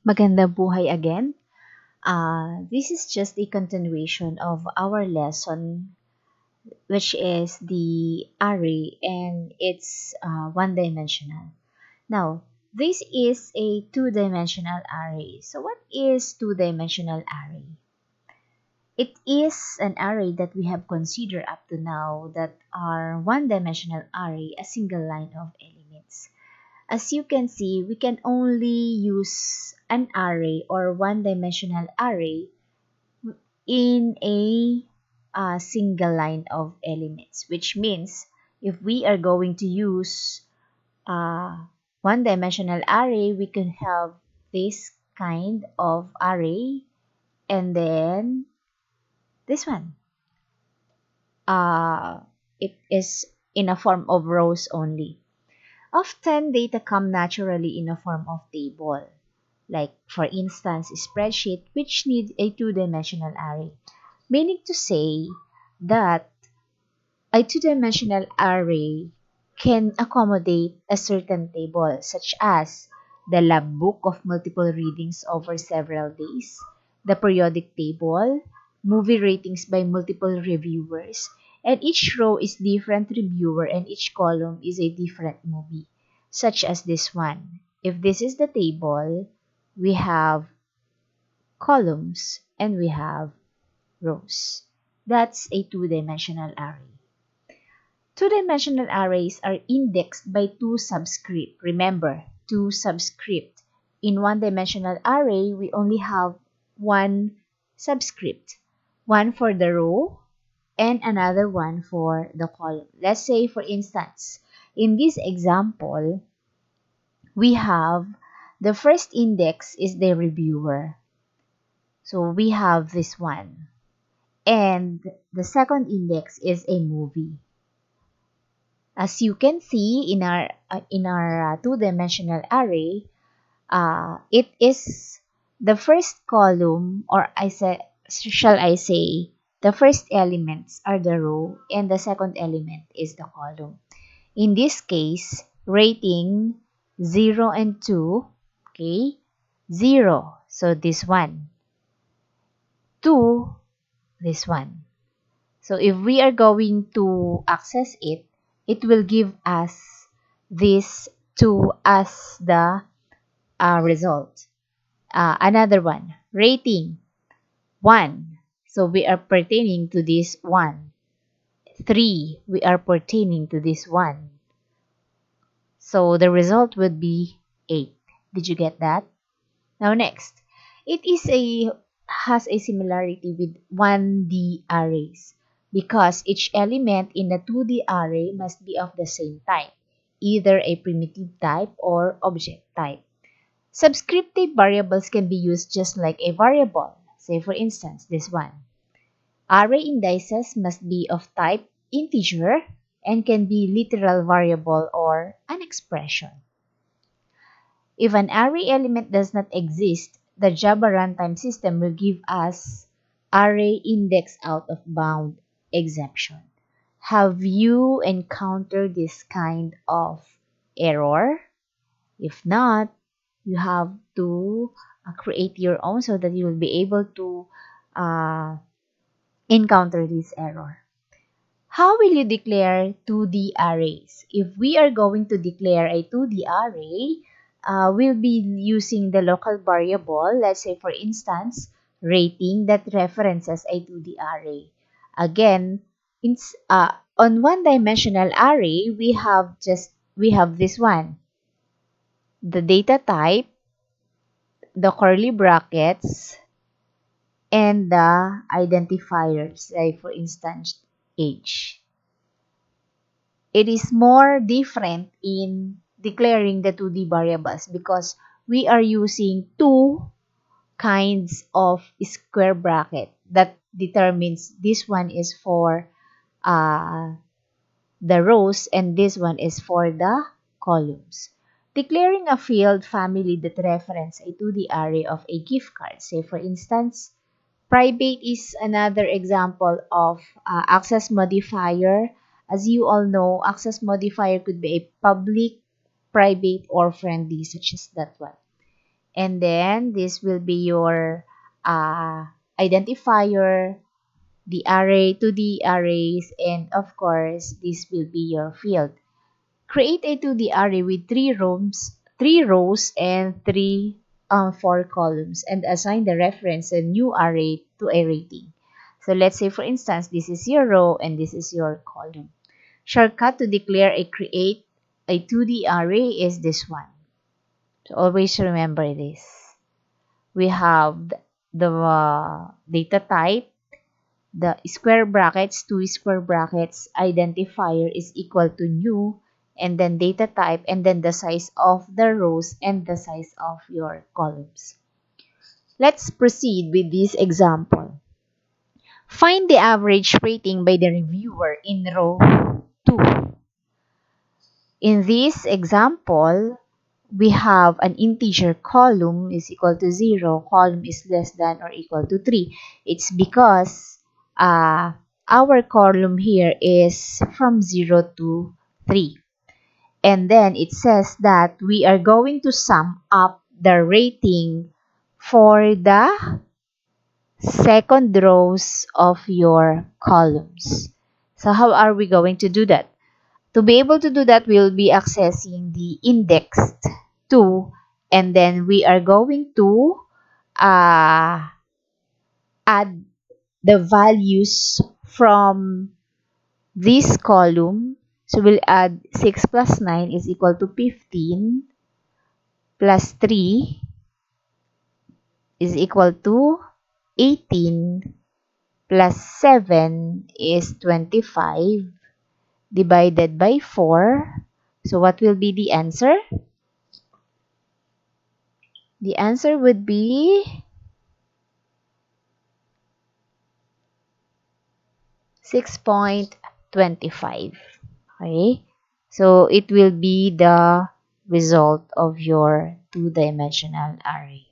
Magandang buhay again. This is just a continuation of our lesson, which is the array, and it's one-dimensional. Now, this is a two-dimensional array. So what is two-dimensional array? It is an array that we have considered up to now that are one-dimensional array, a single line of elements. As you can see, we can only use an array or one-dimensional array in a single line of elements, which means if we are going to use a one-dimensional array, we can have this kind of array and then this one. It is in a form of rows only. Often, data come naturally in a form of table, like for instance, a spreadsheet which needs a two-dimensional array, meaning to say that a two-dimensional array can accommodate a certain table, such as the lab book of multiple readings over several days, the periodic table, movie ratings by multiple reviewers, and each row is different reviewer and each column is a different movie, such as this one. If this is the table, we have columns and we have rows. That's a two-dimensional array. Two-dimensional arrays are indexed by two subscript. Remember, two subscript. In one-dimensional array, we only have one subscript. One for the row and another one for the column. Let's say, for instance, in this example, we have the first index is the reviewer. So we have this one. And the second index is a movie. As you can see in our two-dimensional array, it is the first column, or shall I say, the first elements are the row and the second element is the column. In this case, rating 0 and 2, okay, 0, so this one, 2, this one. So if we are going to access it, it will give us this 2 as the result. Another one, rating 1. So we are pertaining to this 1. 3, we are pertaining to this 1. So the result would be 8. Did you get that? Now next, has a similarity with 1D arrays because each element in the 2D array must be of the same type, either a primitive type or object type. Subscriptive variables can be used just like a variable. Say for instance, this one. Array indices must be of type integer and can be literal variable or an expression. If an array element does not exist, the Java runtime system will give us array index out of bound exception. Have you encountered this kind of error? If not, you have to create your own so that you will be able to encounter this error. How will you declare 2D arrays? If we are going to declare a 2D array, we'll be using the local variable, let's say for instance, rating that references a 2D array. Again, on one-dimensional array, we have this one. The data type, the curly brackets, and the identifiers, like for instance, age. It is more different in declaring the 2D variables because we are using two kinds of square bracket that determines this one is for the rows and this one is for the columns. Declaring a field family that reference a 2D array of a gift card. Say for instance, private is another example of access modifier. As you all know, access modifier could be a public, private, or friendly, such as that one. And then this will be your identifier, the array to the arrays, and of course, this will be your field. Create a 2D array with three rows and four columns, and assign the reference a new array to a rating. So let's say, for instance, this is your row and this is your column. Shortcut to declare create a 2D array is this one. So always remember this. We have the data type, the square brackets, two square brackets, identifier is equal to new, and then data type, and then the size of the rows and the size of your columns. Let's proceed with this example. Find the average rating by the reviewer in row 2. In this example, we have an integer column is equal to 0, column is less than or equal to 3. It's because our column here is from 0 to 3. And then it says that we are going to sum up the rating for the second rows of your columns. So how are we going to do that? To be able to do that, we'll be accessing the indexed 2, and then we are going to add the values from this column. So we'll add 6 plus 9 is equal to 15, plus 3 is equal to 18, plus 7 is 25, divided by 4. So what will be the answer? The answer would be 6.25. Okay? So it will be the result of your two-dimensional array.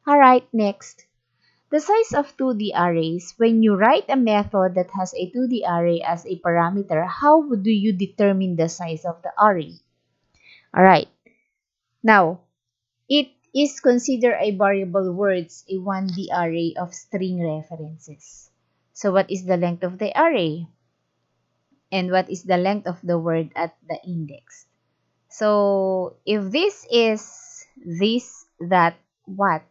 Alright, next. The size of 2D arrays. When you write a method that has a 2D array as a parameter, how do you determine the size of the array? Alright. Now, it is considered a variable words, a 1D array of string references. So what is the length of the array? And what is the length of the word at the index? So if this is this, that, what,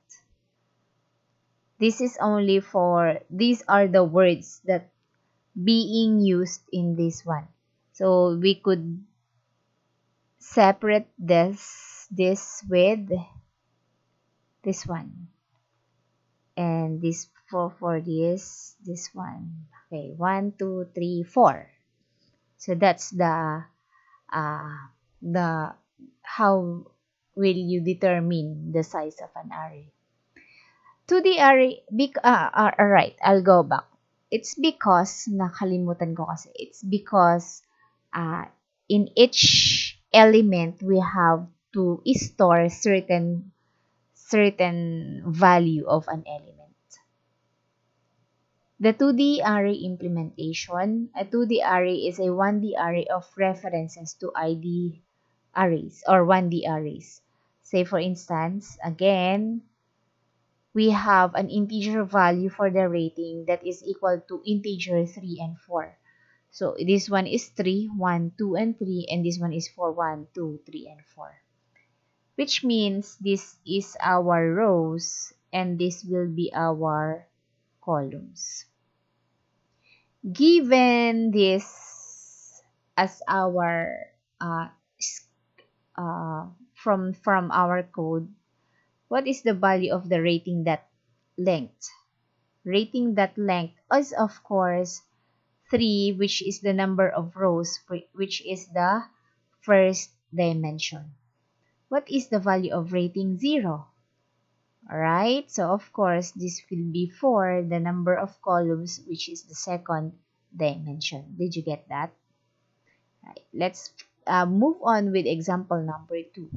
this is only for, these are the words that being used in this one. So we could separate this with this one, and this for this one. Okay, 1 2 3 4. So that's the how will you determine the size of an array. To the array, alright, I'll go back. It's because, nakalimutan ko kasi, it's because in each element, we have to store certain value of an element. The 2D array implementation. A 2D array is a 1D array of references to ID arrays or 1D arrays. Say for instance, again, we have an integer value for the rating that is equal to integer 3 and 4. So this one is 3, 1, 2, and 3, and this one is 4, 1, 2, 3, and 4. Which means this is our rows and this will be our columns. Given this as our from our code, what is the value of the rating that length? Rating that length is of course 3, which is the number of rows, which is the first dimension. What is the value of rating 0? Alright, so of course, this will be 4, the number of columns, which is the second dimension. Did you get that? Right, let's move on with example number 2.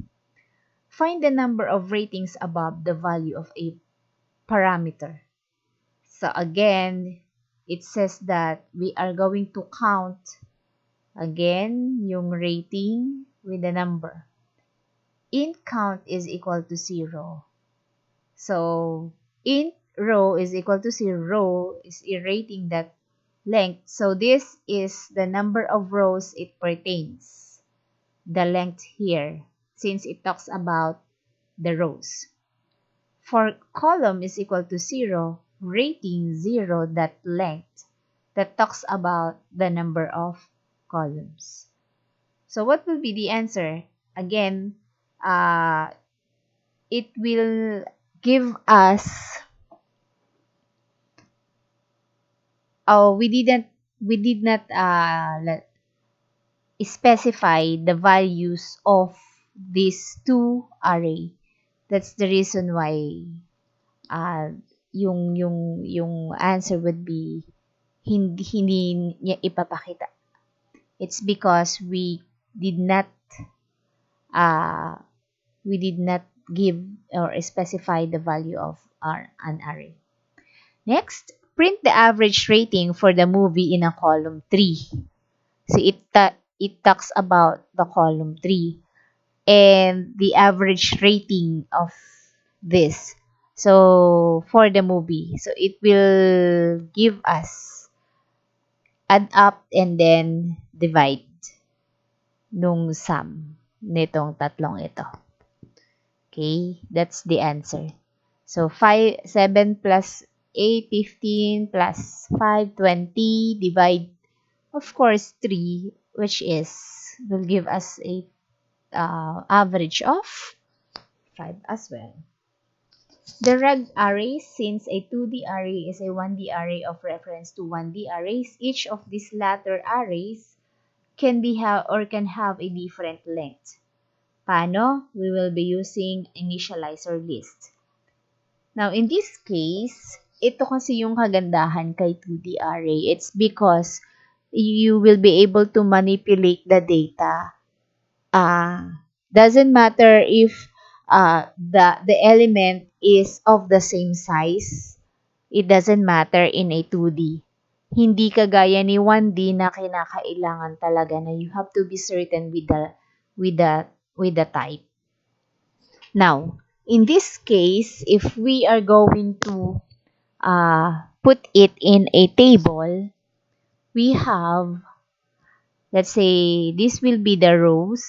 Find the number of ratings above the value of a parameter. So again, it says that we are going to count again yung rating with the number. Int count is equal to 0. So int row is equal to 0 is iterating that length. So this is the number of rows it pertains, the length here, since it talks about the rows. For column is equal to 0, rating 0 that length that talks about the number of columns. So what will be the answer? Again, it will give us, oh, we did not specify the values of these two array. That's the reason why uh, yung answer would be hindi niya ipapakita. It's because uh, we did not give or specify the value of an array. Next, print the average rating for the movie in a column 3. So it talks about the column 3 and the average rating of this. So for the movie, so it will give us add up and then divide nung sum nitong tatlong ito. Okay, that's the answer. So 7 plus 8, 15 plus 5, 20, divide, of course, 3, which will give us a average of 5 as well. The reg array, since a 2D array is a 1D array of reference to 1D arrays, each of these latter arrays can have a different length. Paano? We will be using initializer list. Now, in this case, ito kasi yung kagandahan kay 2D array. It's because you will be able to manipulate the data. Doesn't matter if the element is of the same size. It doesn't matter in a 2D. Hindi kagaya ni 1D na kinakailangan talaga na you have to be certain with the type. Now, in this case, if we are going to put it in a table, we have, let's say, this will be the rows.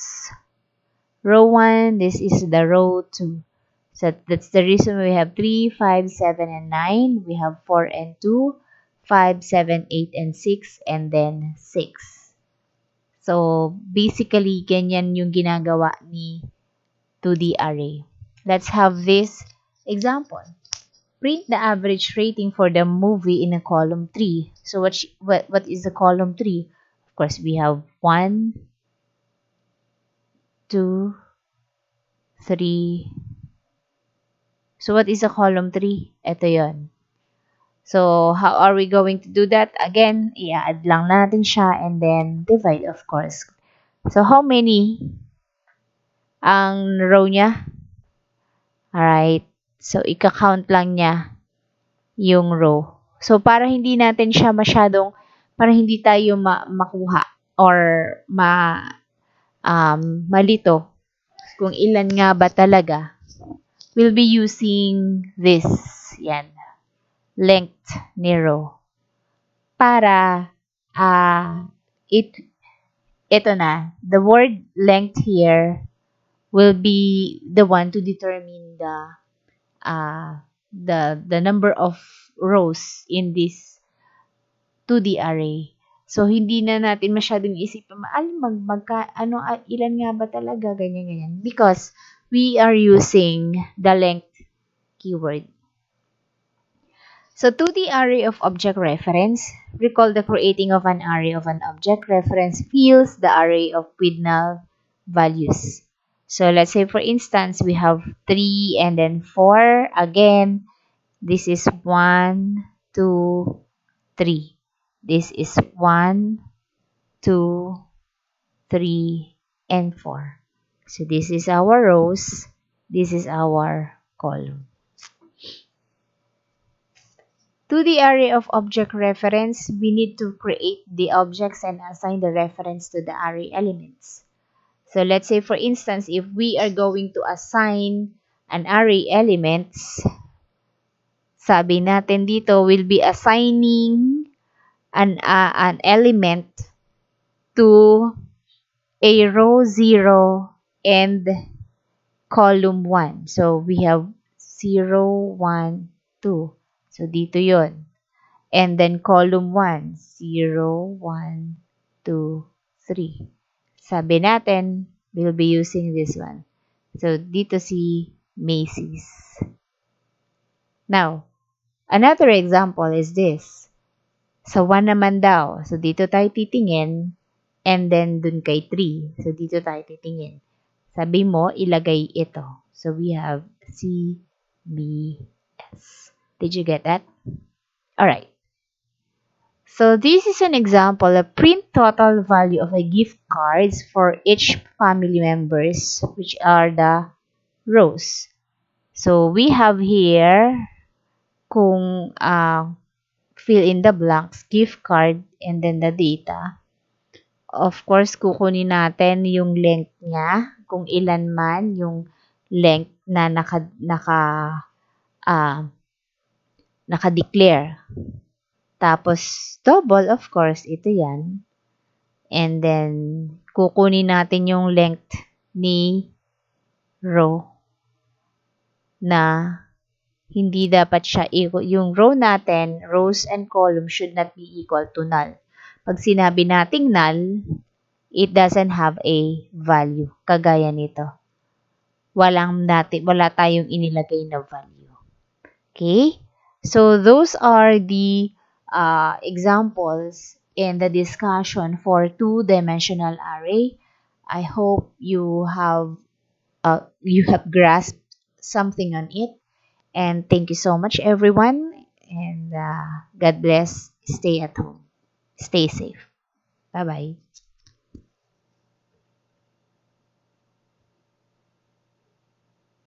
Row 1, this is the row 2. So that's the reason we have 3, 5, 7, and 9. We have 4 and 2, 5, 7, 8, and 6, and then 6. So basically, ganyan yung ginagawa ni 2D array. Let's have this example. Print the average rating for the movie in a column 3. So what is the column 3? Of course, we have 1, 2, 3. So what is the column 3? Ito yon. So how are we going to do that? Again, i-add lang natin siya and then divide, of course. So how many ang row niya? Alright. So ika-count lang niya yung row. So para hindi natin siya para hindi tayo makuha or malito kung ilan nga ba talaga, we'll be using this, yan, length ni row. Para, ito na, the word length here will be the one to determine the number of rows in this 2D array. So, hindi na natin masyadong isipin, ilan nga ba talaga, ganyan. Because we are using the length keyword. So, 2D array of object reference. Recall the creating of an array of an object reference fills the array with null values. So, let's say for instance, we have 3 and then 4. Again, this is 1, 2, 3. This is 1, 2, 3, and 4. So, this is our rows. This is our column. To the array of object reference, we need to create the objects and assign the reference to the array elements. So let's say, for instance, if we are going to assign an array elements, sabi natin dito, will be assigning an element to a row 0 and column 1. So, we have 0, 1, 2. So, dito yon. And then column 1, 0, 1, 2, 3. Sabi natin, we'll be using this one. So, dito si Macy's. Now, another example is this. Sa 1 naman daw. So, dito tayo titingin. And then, dun kay 3. So, dito tayo titingin. Sabi mo, ilagay ito. So, we have C, B, S. Did you get that? Alright. So, this is an example of print total value of a gift cards for each family members, which are the rows. So, we have here kung fill in the blanks, gift card, and then the data. Of course, kukunin natin yung length niya, kung ilan man yung length na naka-declare. Tapos, double, of course, ito yan. And then, kukunin natin yung length ni row na hindi dapat siya equal. Yung row natin, rows and columns should not be equal to null. Pag sinabi nating null, it doesn't have a value. Kagaya nito. Wala tayong inilagay na value. Okay? So, those are the examples in the discussion for two-dimensional array. I hope you have grasped something on it. And thank you so much, everyone. And God bless. Stay at home. Stay safe. Bye-bye.